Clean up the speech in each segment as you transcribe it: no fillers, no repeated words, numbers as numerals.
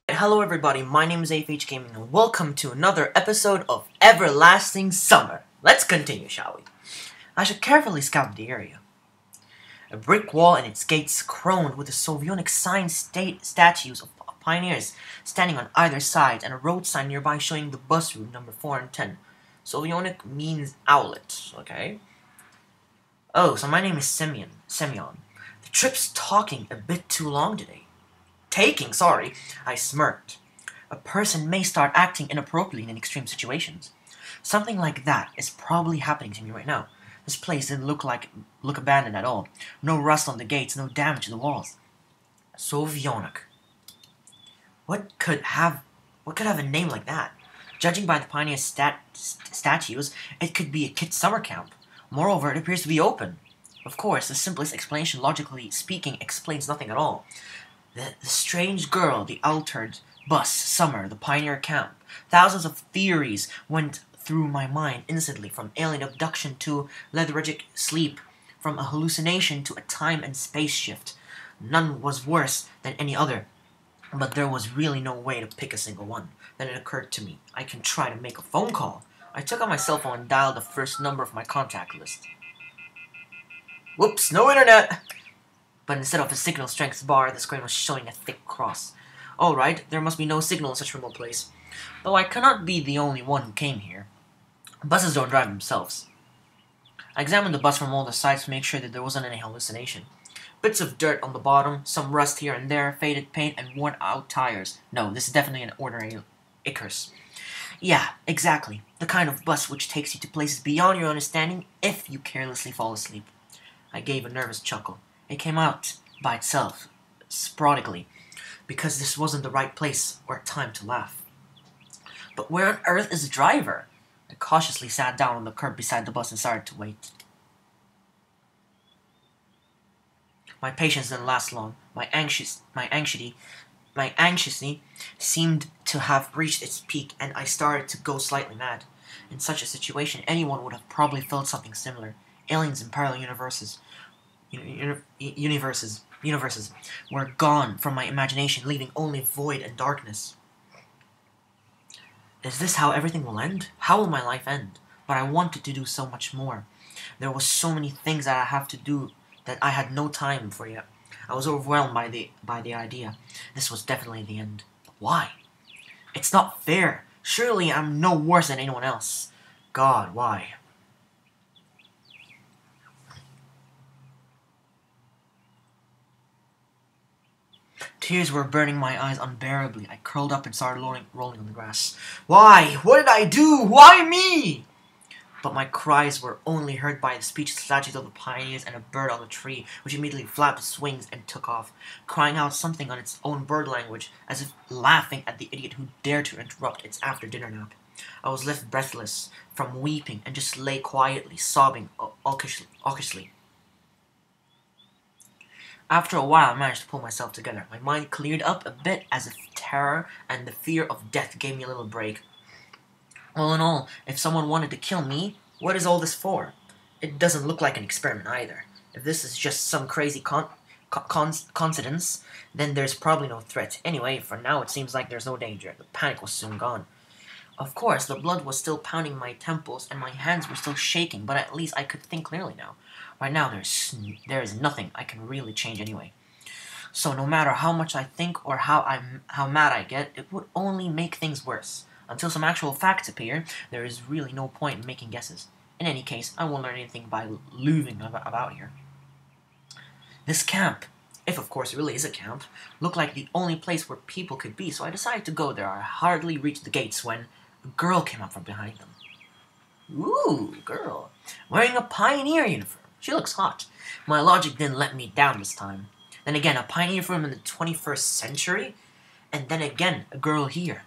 Hello everybody, my name is AFHGaming and welcome to another episode of Everlasting Summer. Let's continue, shall we? I should carefully scout the area. A brick wall and its gates crowned with the Sovionic sign statues of pioneers standing on either side, and a road sign nearby showing the bus route number 4 and 10. Sovionic means owlet, okay? Oh, so my name is Semyon. The trip's talking a bit too long today. Sorry. I smirked. A person may start acting inappropriately in extreme situations. Something like that is probably happening to me right now. This place didn't look abandoned at all. No rust on the gates, no damage to the walls. Sovionic. What could have a name like that? Judging by the pioneer statues, it could be a kid's summer camp. Moreover, it appears to be open. Of course, the simplest explanation, logically speaking, explains nothing at all. The strange girl, the altered bus, summer, the pioneer camp. Thousands of theories went through my mind instantly, from alien abduction to lethargic sleep, from a hallucination to a time and space shift. None was worse than any other, but there was really no way to pick a single one. Then it occurred to me, I can try to make a phone call. I took out my cell phone and dialed the first number of my contact list. Whoops, no internet! But instead of a signal strength bar, the screen was showing a thick cross. Alright, there must be no signal in such a remote place. Though I cannot be the only one who came here. Buses don't drive themselves. I examined the bus from all the sides to make sure that there wasn't any hallucination. Bits of dirt on the bottom, some rust here and there, faded paint, and worn-out tires. No, this is definitely an ordinary Icarus. Yeah, exactly. The kind of bus which takes you to places beyond your understanding if you carelessly fall asleep. I gave a nervous chuckle. It came out by itself, sporadically, because this wasn't the right place or time to laugh. But where on earth is the driver? I cautiously sat down on the curb beside the bus and started to wait. My patience didn't last long. My anxiety seemed to have reached its peak, and I started to go slightly mad. In such a situation, anyone would have probably felt something similar. Aliens in parallel universes were gone from my imagination, leaving only void and darkness. Is this how everything will end? How will my life end? But I wanted to do so much more. There were so many things that I have to do that I had no time for yet. I was overwhelmed by the idea. This was definitely the end. Why? It's not fair. Surely I'm no worse than anyone else. God, why? Tears were burning my eyes unbearably. I curled up and started rolling on the grass. Why? What did I do? Why me? But my cries were only heard by the speechless statues of the pioneers and a bird on the tree, which immediately flapped its wings and took off, crying out something on its own bird language, as if laughing at the idiot who dared to interrupt its after-dinner nap. I was left breathless from weeping and just lay quietly, sobbing awkwardly. After a while, I managed to pull myself together. My mind cleared up a bit, as if terror and the fear of death gave me a little break. All in all, if someone wanted to kill me, what is all this for? It doesn't look like an experiment either. If this is just some crazy coincidence, then there's probably no threat. Anyway, for now it seems like there's no danger. The panic was soon gone. Of course, the blood was still pounding my temples, and my hands were still shaking, but at least I could think clearly now. Right now, there is nothing I can really change anyway. So no matter how much I think or how mad I get, it would only make things worse. Until some actual facts appear, there is really no point in making guesses. In any case, I won't learn anything by looving about here. This camp, if of course it really is a camp, looked like the only place where people could be, so I decided to go there. I hardly reached the gates when a girl came up from behind them. Ooh, girl, wearing a pioneer uniform. She looks hot. My logic didn't let me down this time. Then again, a pioneer uniform in the 21st century? And then again, a girl here.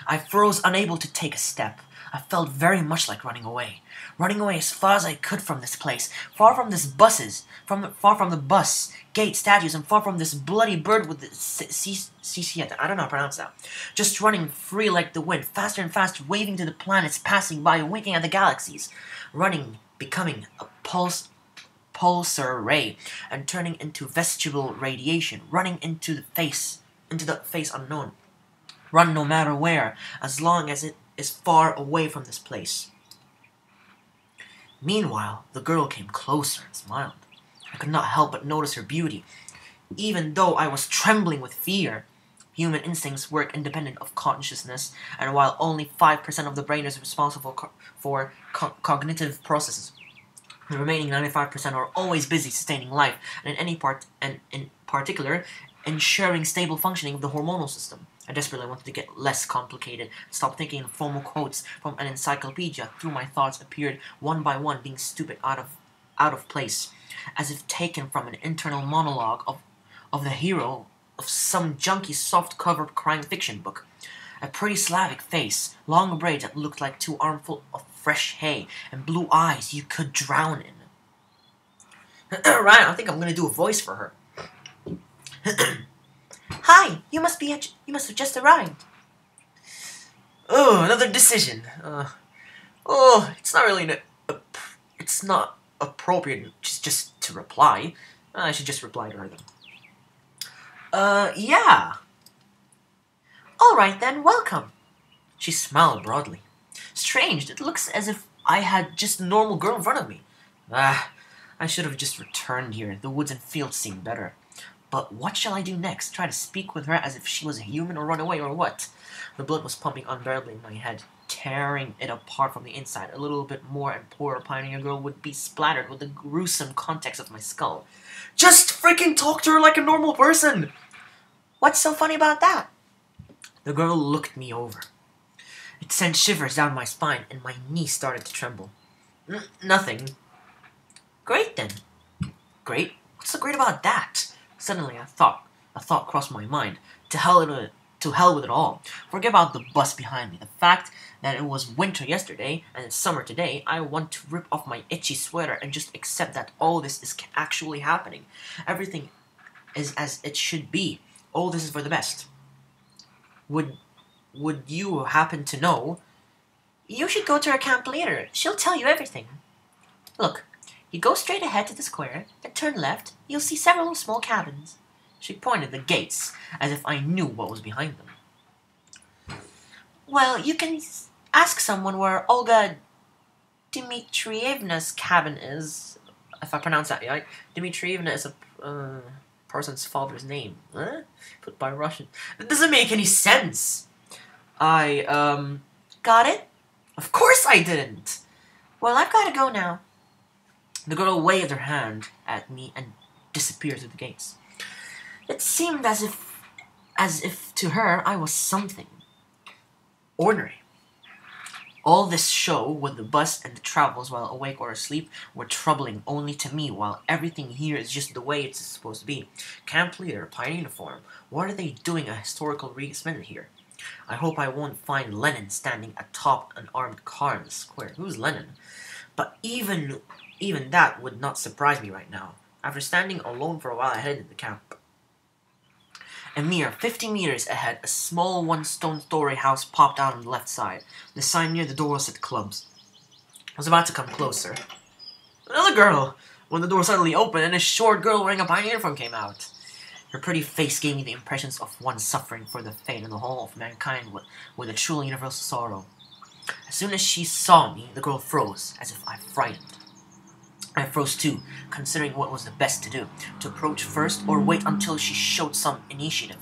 I froze, unable to take a step. I felt very much like running away. Running away as far as I could from this place. Far from this buses. Far from the bus, gate, statues, and far from this bloody bird with the I don't know how to pronounce that. Just running free like the wind, faster and faster, waving to the planets passing by, winking at the galaxies. Running, becoming a pulsar ray, and turning into vestigial radiation. Running into the face unknown. Run no matter where, as long as it is far away from this place. Meanwhile, the girl came closer and smiled. I could not help but notice her beauty, even though I was trembling with fear. Human instincts work independent of consciousness, and while only 5% of the brain is responsible for cognitive processes, the remaining 95% are always busy sustaining life, and in particular, ensuring stable functioning of the hormonal system. I desperately wanted to get less complicated, stop thinking in formal quotes from an encyclopedia. Through my thoughts appeared one by one, being stupid, out of place, as if taken from an internal monologue of the hero of some junky soft-cover crime fiction book. A pretty Slavic face, long braids that looked like 2 armfuls of fresh hay, and blue eyes you could drown in. Right, I think I'm gonna do a voice for her. Hi, you must have just arrived. Oh, another decision. It's not really it's not appropriate just to reply. I should just reply to her then. Yeah. Alright then, welcome. She smiled broadly. Strange, it looks as if I had just a normal girl in front of me. I should have just returned here. The woods and fields seem better. But what shall I do next? Try to speak with her as if she was a human, or run away, or what? The blood was pumping unbearably in my head, tearing it apart from the inside. A little bit more and poor pioneer girl would be splattered with the gruesome context of my skull. Just freaking talk to her like a normal person! What's so funny about that? The girl looked me over. It sent shivers down my spine, and my knees started to tremble. Nothing. Great then. Great? What's so great about that? Suddenly a thought crossed my mind. To hell with it all. Forget about the bus behind me. The fact that it was winter yesterday and it's summer today, I want to rip off my itchy sweater and just accept that all this is actually happening. Everything is as it should be. All this is for the best. Would you happen to know? You should go to her camp later. She'll tell you everything. Look. You go straight ahead to the square, and turn left. You'll see several small cabins. She pointed the gates, as if I knew what was behind them. Well, you can ask someone where Olga Dmitrievna's cabin is. If I pronounce that right. Dmitrievna is a person's father's name. Huh? Put by Russian. That doesn't make any sense. Got it? Of course I didn't. Well, I've got to go now. The girl waved her hand at me and disappeared through the gates. It seemed as if to her I was something ordinary. All this show with the bus and the travels while awake or asleep were troubling only to me, while everything here is just the way it's supposed to be. Camp leader, pioneer uniform. What are they doing a historical reenactment here? I hope I won't find Lenin standing atop an armed car in the square. Who's Lenin? But even that would not surprise me right now. After standing alone for a while, I headed to the camp. A mere 50 meters ahead, a small one-story house popped out on the left side. The sign near the door said clubs. I was about to come closer. Another girl! When the door suddenly opened and a short girl wearing a pioneer uniform came out. Her pretty face gave me the impressions of one suffering for the fate and the whole of mankind with a truly universal sorrow. As soon as she saw me, the girl froze, as if frightened. I froze too, considering what was the best to do, to approach first or wait until she showed some initiative.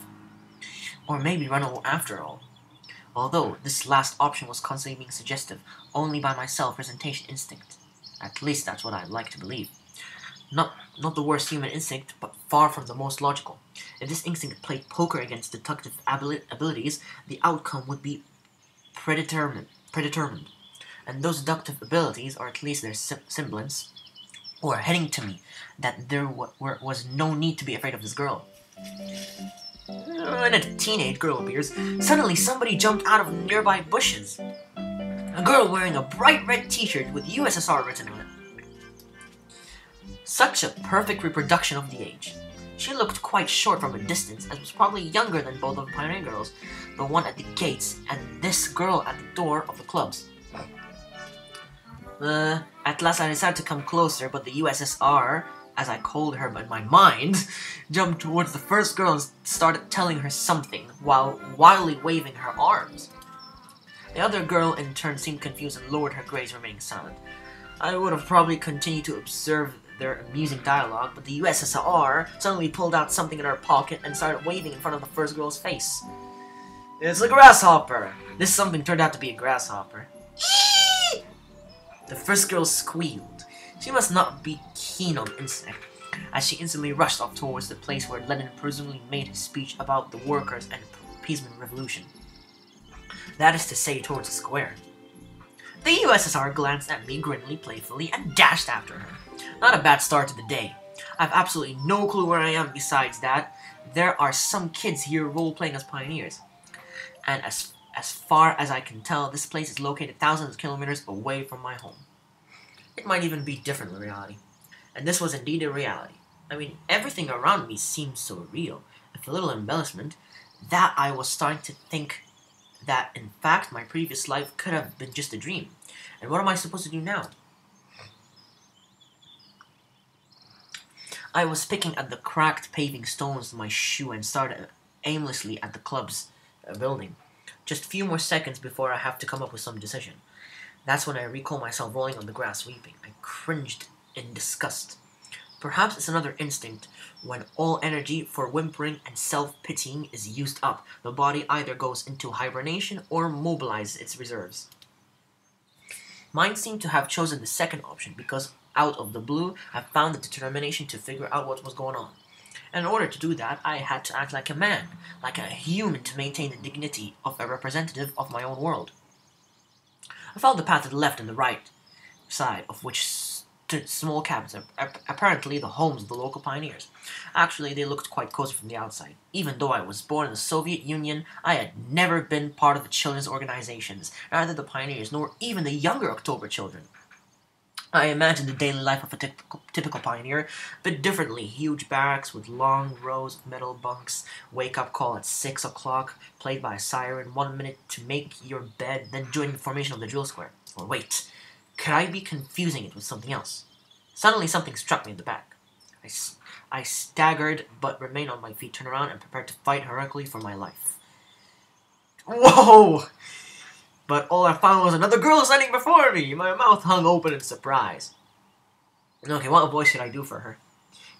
Or maybe run after all. Although this last option was constantly being suggested only by my self-presentation instinct. At least that's what I'd like to believe. Not the worst human instinct, but far from the most logical. If this instinct played poker against deductive abilities, the outcome would be predetermined. And those deductive abilities, or at least their semblance, were hinting to me that there was no need to be afraid of this girl. And a teenage girl appears. Suddenly, somebody jumped out of nearby bushes. A girl wearing a bright red t-shirt with USSR written on it. Such a perfect reproduction of the age. She looked quite short from a distance, and was probably younger than both of the Pioneer girls, the one at the gates and this girl at the door of the clubs. At last I decided to come closer, but the USSR, as I called her in my mind, jumped towards the first girl and started telling her something, while wildly waving her arms. The other girl in turn seemed confused and lowered her gaze, remaining silent. I would have probably continued to observe their amusing dialogue, but the USSR suddenly pulled out something in her pocket and started waving in front of the first girl's face. It's a grasshopper! This something turned out to be a grasshopper. Eee! The first girl squealed. She must not be keen on insect, as she instantly rushed off towards the place where Lenin presumably made his speech about the workers and appeasement revolution. That is to say, towards the square. The USSR glanced at me grimly, playfully, and dashed after her. Not a bad start to the day. I have absolutely no clue where I am besides that there are some kids here role-playing as pioneers. And as far as I can tell, this place is located thousands of kilometers away from my home. It might even be different in reality. And this was indeed a reality. I mean, everything around me seemed so real, with a little embellishment, that I was starting to think that, in fact, my previous life could have been just a dream. And what am I supposed to do now? I was picking at the cracked paving stones with my shoe and started aimlessly at the club's building. Just a few more seconds before I have to come up with some decision. That's when I recall myself rolling on the grass weeping. I cringed in disgust. Perhaps it's another instinct. When all energy for whimpering and self-pitying is used up, the body either goes into hibernation or mobilizes its reserves. Mine seemed to have chosen the second option because out of the blue, I found the determination to figure out what was going on. And in order to do that, I had to act like a man, like a human, to maintain the dignity of a representative of my own world. I followed the path to the left and the right side, of which stood small cabins, apparently the homes of the local pioneers. Actually, they looked quite cozy from the outside. Even though I was born in the Soviet Union, I had never been part of the children's organizations, neither the pioneers nor even the younger October children. I imagined the daily life of a typical pioneer a bit differently. Huge barracks with long rows of metal bunks, wake-up call at 6 o'clock, played by a siren, 1 minute to make your bed, then join the formation of the drill square. Or wait, could I be confusing it with something else? Suddenly something struck me in the back. I staggered, but remained on my feet, turned around, and prepared to fight heroically for my life. Whoa! But all I found was another girl standing before me. My mouth hung open in surprise. Okay, what voice should I do for her?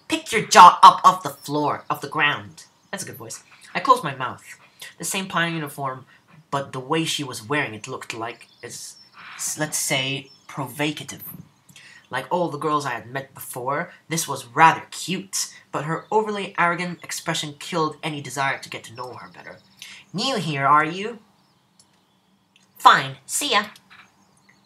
Pick your jaw up off the floor, off the ground. That's a good voice. I closed my mouth. The same pioneer uniform, but the way she was wearing it looked like, let's say, provocative. Like all the girls I had met before, this was rather cute, but her overly arrogant expression killed any desire to get to know her better. New here, are you? Fine, see ya.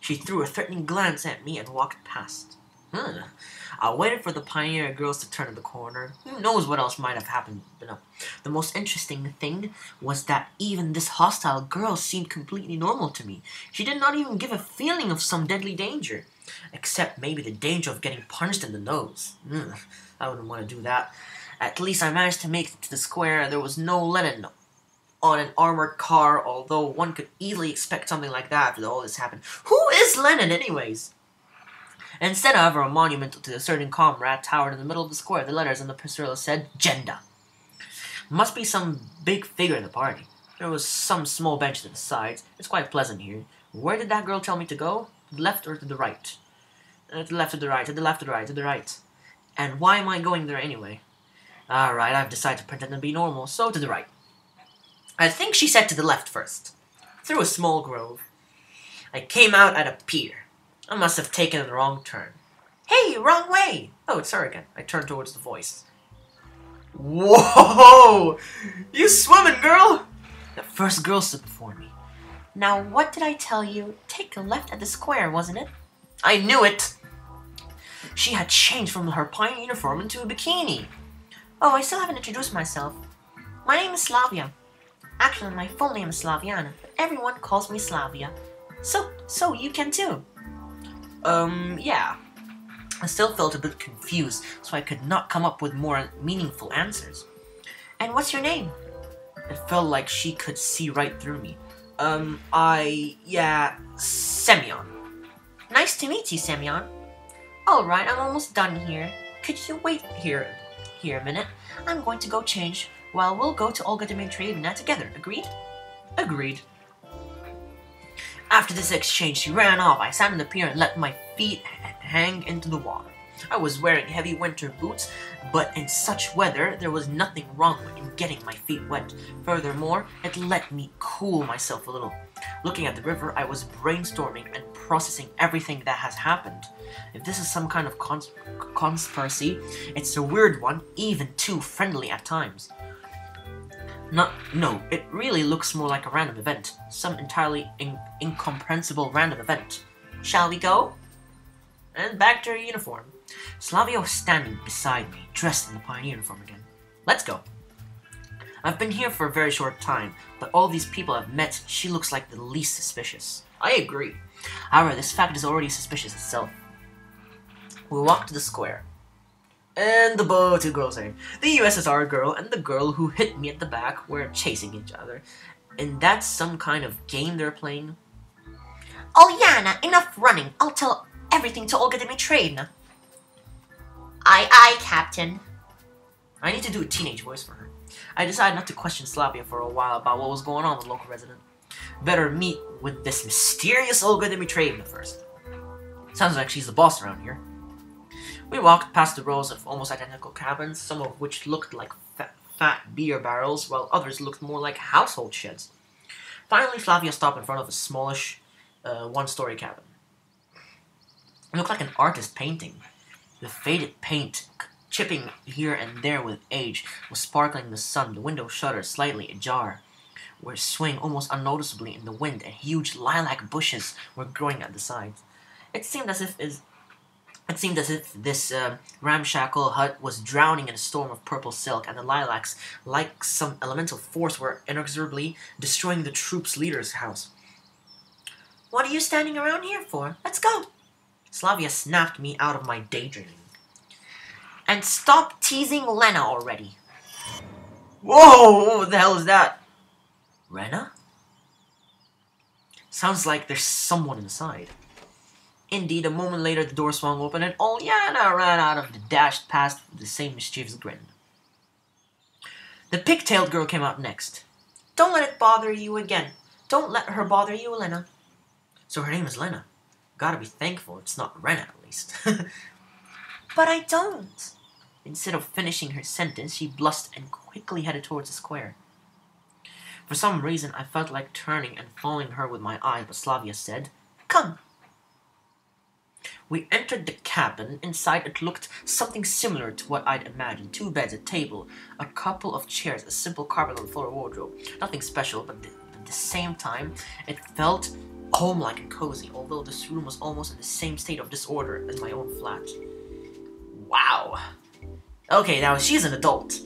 She threw a threatening glance at me and walked past. I waited for the pioneer girls to turn the corner. Who knows what else might have happened, but no. The most interesting thing was that even this hostile girl seemed completely normal to me. She did not even give a feeling of some deadly danger. Except maybe the danger of getting punched in the nose. I wouldn't want to do that. At least I managed to make it to the square. There was no Lenin on an armored car, although one could easily expect something like that after all this happened. Who is Lenin, anyways? Instead, however, a monument to a certain comrade towered in the middle of the square. The letters on the passerella said, Genda. Must be some big figure in the party. There was some small bench to the sides. It's quite pleasant here. Where did that girl tell me to go? To the left or to the right? To the left, to the right, to the left, to the right, to the right. And why am I going there anyway? Alright, I've decided to pretend to be normal, so to the right. I think she said to the left first. Through a small grove. I came out at a pier. I must have taken the wrong turn. Hey, wrong way! Oh, it's her again. I turned towards the voice. Whoa! You swimming, girl? The first girl stood before me. Now, what did I tell you? Take a left at the square, wasn't it? I knew it! She had changed from her pioneer uniform into a bikini. Oh, I still haven't introduced myself. My name is Slavia. Actually, my full name is Slaviana, but everyone calls me Slavia. So you can too? Yeah. I still felt a bit confused, so I could not come up with more meaningful answers. And what's your name? It felt like she could see right through me. Semyon. Nice to meet you, Semyon. Alright, I'm almost done here. Could you wait here a minute? I'm going to go change while we'll go to Olga Dmitrievna together. Agreed? Agreed. After this exchange, she ran off. I sat in the pier and let my feet hang into the water. I was wearing heavy winter boots, but in such weather, there was nothing wrong in getting my feet wet. Furthermore, it let me cool myself a little. Looking at the river, I was brainstorming and processing everything that has happened. If this is some kind of conspiracy, it's a weird one, even too friendly at times. No, it really looks more like a random event. Some entirely incomprehensible random event. Shall we go? And back to her uniform. Slavia was standing beside me, dressed in the pioneer uniform again. Let's go. I've been here for a very short time, but all these people I've met, she looks like the least suspicious. I agree. However, this fact is already suspicious itself. We walked to the square. And the two girls there. The USSR girl and the girl who hit me at the back were chasing each other. And that's some kind of game they're playing? Olyana, enough running. I'll tell everything to Olga Dmitrievna. Aye, Captain. I need to do a teenage voice for her. I decided not to question Slavia for a while about what was going on with the local resident. Better meet with this mysterious Olga Dmitrievna first. Sounds like she's the boss around here. We walked past the rows of almost identical cabins, some of which looked like fat beer barrels, while others looked more like household sheds. Finally, Flavia stopped in front of a smallish, one-story cabin. It looked like an artist painting. The faded paint, chipping here and there with age, was sparkling in the sun. The window shutters slightly ajar, were swaying almost unnoticeably in the wind, and huge lilac bushes were growing at the sides. It seemed as if this ramshackle hut was drowning in a storm of purple silk, and the lilacs, like some elemental force, were inexorably destroying the troops' leader's house. What are you standing around here for? Let's go! Slavia snapped me out of my daydreaming. And stop teasing Lena already. Whoa! What the hell is that? Rena? Sounds like there's someone inside. Indeed, a moment later the door swung open and Olyana ran out of the dashed past with the same mischievous grin. The pigtailed girl came out next. Don't let it bother you again. Don't let her bother you, Lena. So her name is Lena. Gotta be thankful it's not Rena, at least. But I don't. Instead of finishing her sentence, she blushed and quickly headed towards the square. For some reason, I felt like turning and following her with my eyes, but Slavia said, Come. We entered the cabin. Inside it looked something similar to what I'd imagined. 2 beds, a table, a couple of chairs, a simple carpet on the floor wardrobe. Nothing special, but at the same time, it felt home-like and cozy, although this room was almost in the same state of disorder as my own flat. Wow. Okay, now she's an adult.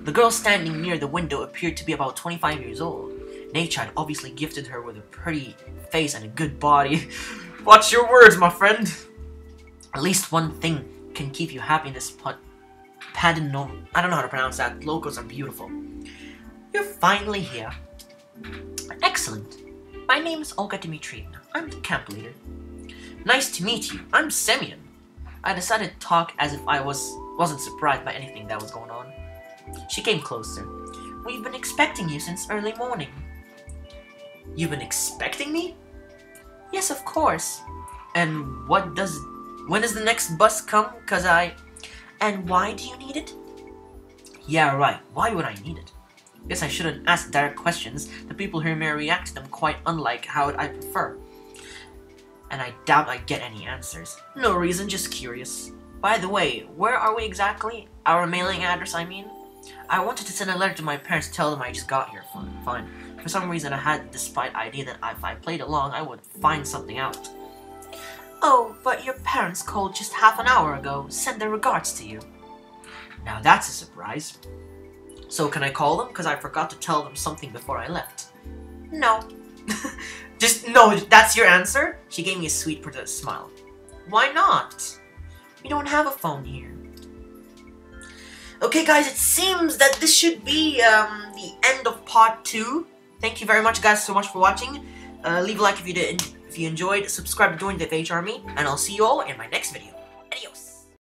The girl standing near the window appeared to be about 25 years old. Nature had obviously gifted her with a pretty face and a good body. Watch your words, my friend. At least one thing can keep you happy in this Padano. I don't know how to pronounce that. Locals are beautiful. You're finally here. Excellent. My name is Olga Dmitrievna. I'm the camp leader. Nice to meet you. I'm Semyon. I decided to talk as if I wasn't surprised by anything that was going on. She came closer. We've been expecting you since early morning. You've been expecting me? Yes, of course. And when does the next bus come? And why do you need it? Yeah, right. Why would I need it? Guess I shouldn't ask direct questions. The people here may react to them quite unlike how I prefer. And I doubt I get any answers. No reason, just curious. By the way, where are we exactly? Our mailing address, I mean? I wanted to send a letter to my parents to tell them I just got here. Fine. For some reason I had the despite idea that if I played along, I would find something out. Oh, but your parents called just half an hour ago. Send their regards to you. Now that's a surprise. So can I call them? Because I forgot to tell them something before I left. No. Just, no, that's your answer? She gave me a sweet smile. Why not? We don't have a phone here. Okay, guys, it seems that this should be the end of part 2. Thank you very much, guys, so much for watching. Leave a like if you enjoyed, subscribe to join the AFH Army, and I'll see you all in my next video.